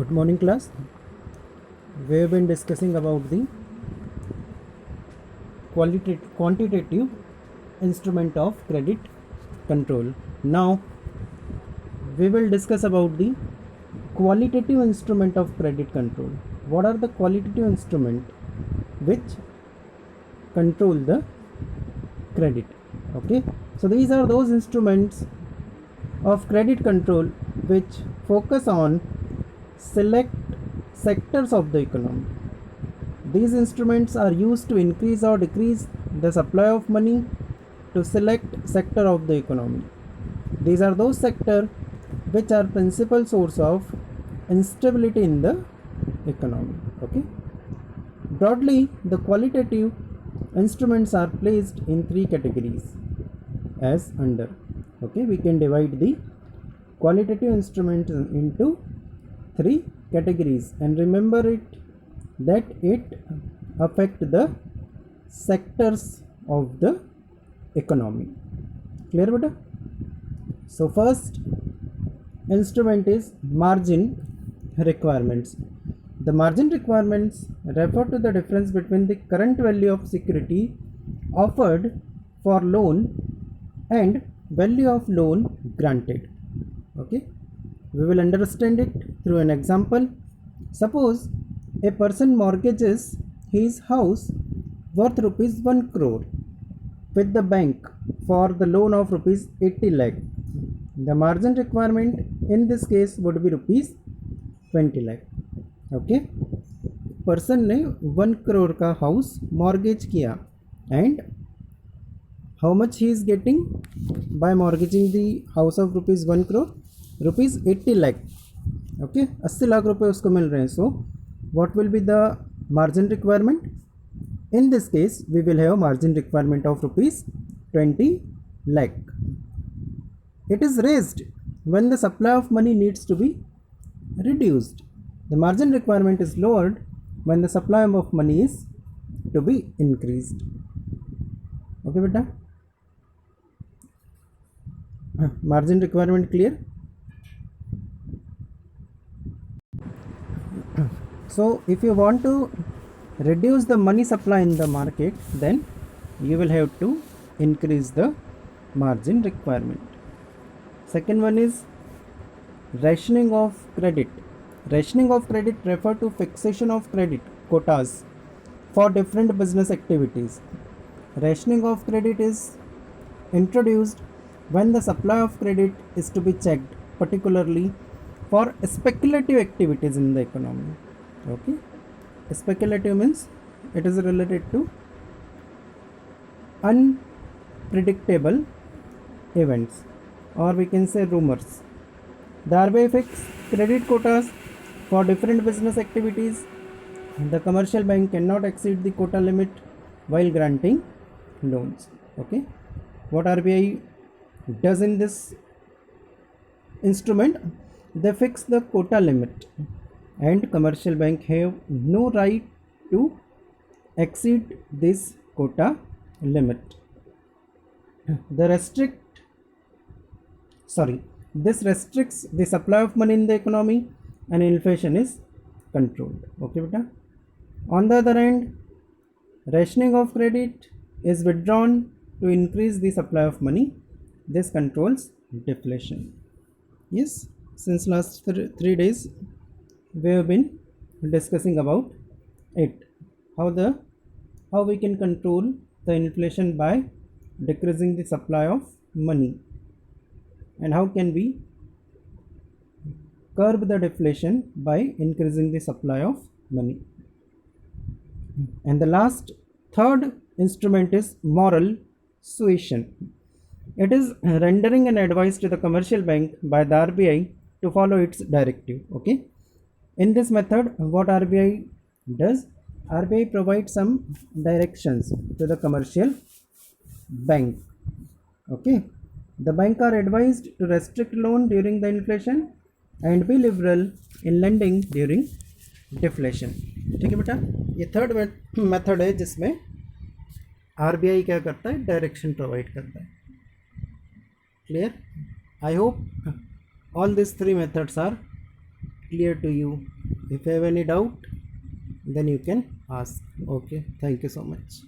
Good morning, class. We have been discussing about the quantitative instrument of credit control. Now we will discuss about the qualitative instrument of credit control. What are the qualitative instrument which control the credit? Okay, so these are those instruments of credit control which focus on select sectors of the economy. These instruments are used to increase or decrease the supply of money to select sector of the economy. These are those sectors which are principal source of instability in the economy. Okay. Broadly, the qualitative instruments are placed in three categories as under. Okay, we can divide the qualitative instruments into three categories, and remember it that it affect the sectors of the economy. Clear beta? So first instrument is margin requirements. The margin requirements refer to the difference between the current value of security offered for loan and value of loan granted. Okay, we will understand it through an example. Suppose a person mortgages his house worth rupees 1 crore with the bank for the loan of rupees 80 lakh. The margin requirement in this case would be rupees 20 lakh. Okay, person ने 1 करोड़ का house mortgage किया and how much he is getting by mortgaging the house of rupees 1 crore rupees 80 lakh. Okay, 80 lakh रुपए उसको मिल रहे हैं. So what will be the margin requirement? In this case we will have margin requirement of rupees 20 lakh. It is raised when the supply of money needs to be reduced. The margin requirement is lowered when the supply of money is to be increased. Okay beta, margin requirement clear? So if you want to reduce the money supply in the market, then you will have to increase the margin requirement. Second one is rationing of credit. Rationing of credit refer to fixation of credit quotas for different business activities. Rationing of credit is introduced when the supply of credit is to be checked, particularly for speculative activities in the economy. Okay, speculative means it is related to unpredictable events, or we can say rumors. The RBI fixes credit quotas for different business activities. The commercial bank cannot exceed the quota limit while granting loans. Okay, what RBI does in this instrument? They fix the quota limit, and commercial bank have no right to exceed this quota limit. This restricts the supply of money in the economy and inflation is controlled. Okay beta. On the other hand, rationing of credit is withdrawn to increase the supply of money. This controls deflation. Yes, since last 3 days we have been discussing about it, how we can control the inflation by decreasing the supply of money, and how can we curb the deflation by increasing the supply of money. And the last third instrument is moral suasion. It is rendering an advice to the commercial bank by the RBI to follow its directive. Okay, in this method what RBI does, RBI provides some directions to the commercial bank. Okay, the bank are advised to restrict loan during the inflation and be liberal in lending during deflation. ठीक है बेटा, ये third method है जिसमें RBI क्या करता है, direction provide करता है. Clear? I hope all this 3 methods are clear to you. If you have any doubt, then you can ask. Okay, thank you so much.